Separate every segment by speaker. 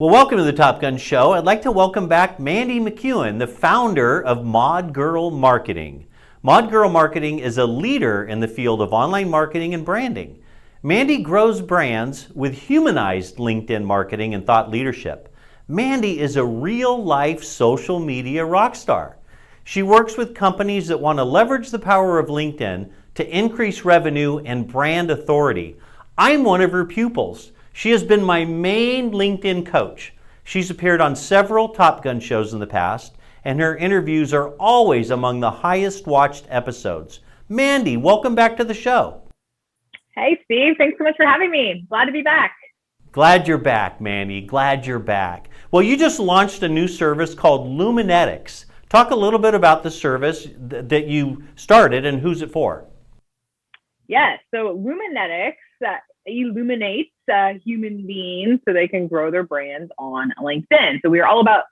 Speaker 1: Well, welcome to the Top Gun Show. I'd like to welcome back Mandy McEwen, the founder of Mod Girl Marketing. Mod Girl Marketing is a leader in the field of online marketing and branding. Mandy grows brands with humanized LinkedIn marketing and thought leadership. Mandy is a real-life social media rock star. She works with companies that want to leverage the power of LinkedIn to increase revenue and brand authority. I'm one of her pupils. She has been my main LinkedIn coach. She's appeared on several Top Gun shows in the past, and her interviews are always among the highest watched episodes. Mandy, welcome back to the show.
Speaker 2: Hey, Steve. Thanks so much for having me. Glad to be back.
Speaker 1: Glad you're back, Mandy. Glad you're back. Well, you just launched a new service called Luminetics. Talk a little bit about the service that you started and who's it for.
Speaker 2: Yes. So Luminetics illuminates human beings so they can grow their brands on LinkedIn. So we are all about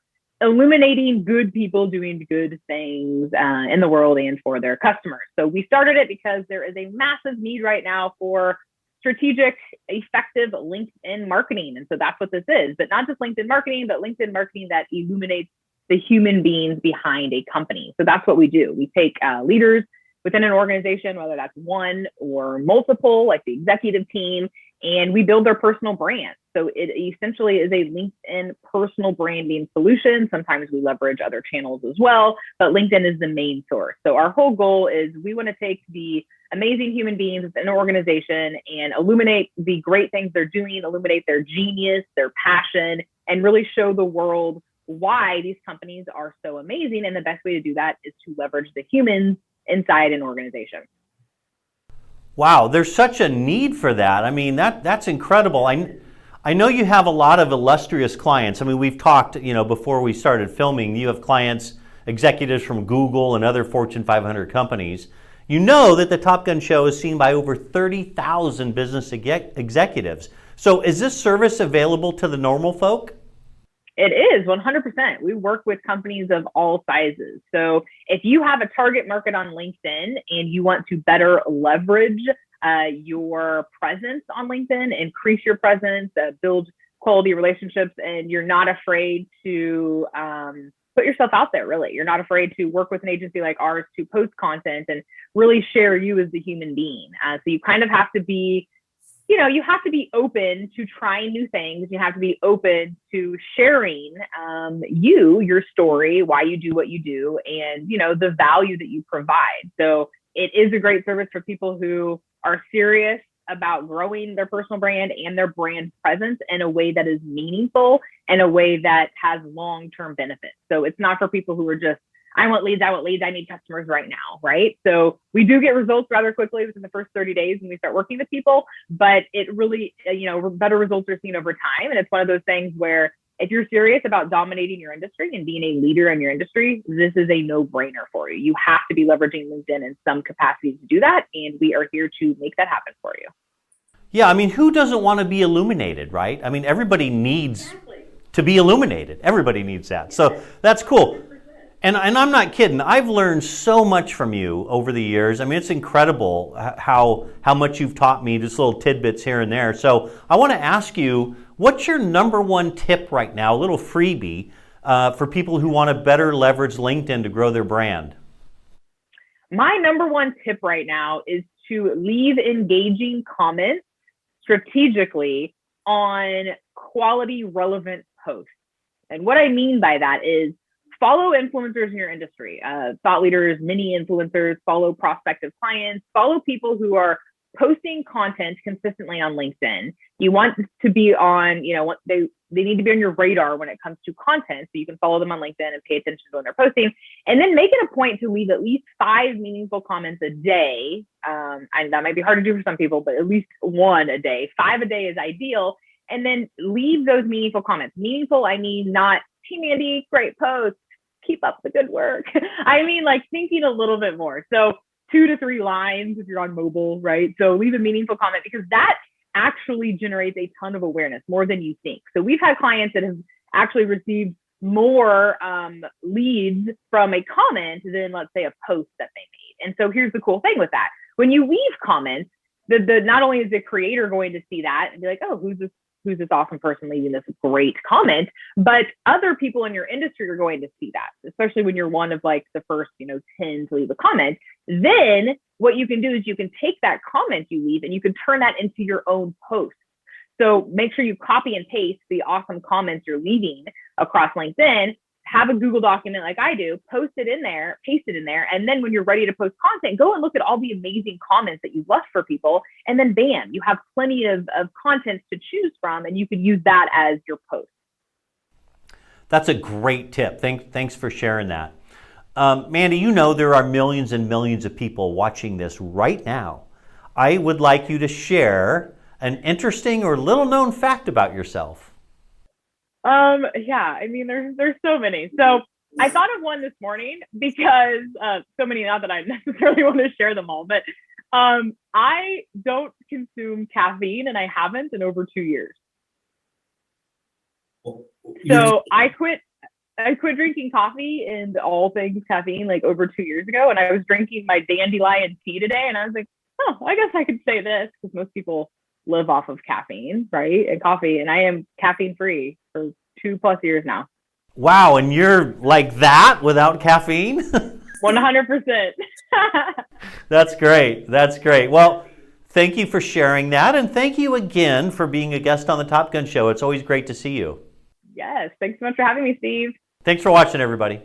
Speaker 2: illuminating good people doing good things in the world and for their customers. So we started it because there is a massive need right now for strategic, effective LinkedIn marketing. And so that's what this is. But not just LinkedIn marketing, but LinkedIn marketing that illuminates the human beings behind a company. So that's what we do. We take leaders within an organization, whether that's one or multiple, like the executive team, and we build their personal brand. So it essentially is a LinkedIn personal branding solution. Sometimes we leverage other channels as well, but LinkedIn is the main source. So our whole goal is we want to take the amazing human beings within an organization and illuminate the great things they're doing, illuminate their genius, their passion, and really show the world why these companies are so amazing. And the best way to do that is to leverage the humans inside an organization.
Speaker 1: Wow, there's such a need for that. I mean, that's incredible. I know you have a lot of illustrious clients. I mean, we've talked, before we started filming, you have clients, executives from Google and other Fortune 500 companies. You know that the Top Gun Show is seen by over 30,000 business executives. So is this service available to the normal folk?
Speaker 2: It is 100%. We work with companies of all sizes. So if you have a target market on LinkedIn and you want to better leverage your presence on LinkedIn, increase your presence, build quality relationships, and you're not afraid to put yourself out there, really. You're not afraid to work with an agency like ours to post content and really share you as the human being. So you kind of have to be you have to be open to trying new things. You have to be open to sharing your story, why you do what you do, and, the value that you provide. So it is a great service for people who are serious about growing their personal brand and their brand presence in a way that is meaningful and a way that has long-term benefits. So it's not for people who are just, I want leads, I need customers right now, right? So we do get results rather quickly within the first 30 days when we start working with people, but it really, better results are seen over time. And it's one of those things where if you're serious about dominating your industry and being a leader in your industry, this is a no-brainer for you. You have to be leveraging LinkedIn in some capacity to do that. And we are here to make that happen for you.
Speaker 1: Yeah, I mean, who doesn't want to be illuminated, right? I mean, everybody needs to be illuminated. Everybody needs that. So that's cool. And I'm not kidding. I've learned so much from you over the years. I mean, it's incredible how much you've taught me, just little tidbits here and there. So I want to ask you, what's your number one tip right now, a little freebie, for people who want to better leverage LinkedIn to grow their brand?
Speaker 2: My number one tip right now is to leave engaging comments strategically on quality relevant posts. And what I mean by that is follow influencers in your industry, thought leaders, mini influencers, follow prospective clients, follow people who are posting content consistently on LinkedIn. You want to be on, they need to be on your radar when it comes to content. So you can follow them on LinkedIn and pay attention to when they're posting. And then make it a point to leave at least 5 meaningful comments a day. And that might be hard to do for some people, but at least 1 a day. 5 a day is ideal. And then leave those meaningful comments. Meaningful, I mean, not, hey, Mandy, great post, keep up the good work. I mean, like thinking a little bit more. So 2 to 3 lines if you're on mobile, right? So leave a meaningful comment because that actually generates a ton of awareness, more than you think. So we've had clients that have actually received more leads from a comment than, let's say, a post that they made. And so here's the cool thing with that. When you leave comments, the not only is the creator going to see that and be like, oh, who's this who's this awesome person leaving this great comment? But other people in your industry are going to see that, especially when you're one of like the first, 10 to leave a comment. Then what you can do is you can take that comment you leave and you can turn that into your own post. So make sure you copy and paste the awesome comments you're leaving across LinkedIn, have a Google document like I do, post it in there, paste it in there. And then when you're ready to post content, go and look at all the amazing comments that you've left for people. And then bam, you have plenty of content to choose from, and you can use that as your post.
Speaker 1: That's a great tip. Thanks for sharing that. Mandy, there are millions and millions of people watching this right now. I would like you to share an interesting or little known fact about yourself.
Speaker 2: Yeah, there's so many. So I thought of one this morning because so many, not that I necessarily want to share them all, but I don't consume caffeine, and I haven't in over 2 years. So I quit drinking coffee and all things caffeine like over 2 years ago, and I was drinking my dandelion tea today, and I was like, oh, I guess I could say this, because most people live off of caffeine, right? And coffee, and I am caffeine free for 2+ years now.
Speaker 1: Wow, and you're like that without caffeine?
Speaker 2: 100%.
Speaker 1: That's great. That's great. Well, thank you for sharing that, and thank you again for being a guest on the Top Gun Show. It's always great to see you.
Speaker 2: Yes, thanks so much for having me, Steve.
Speaker 1: Thanks for watching, everybody.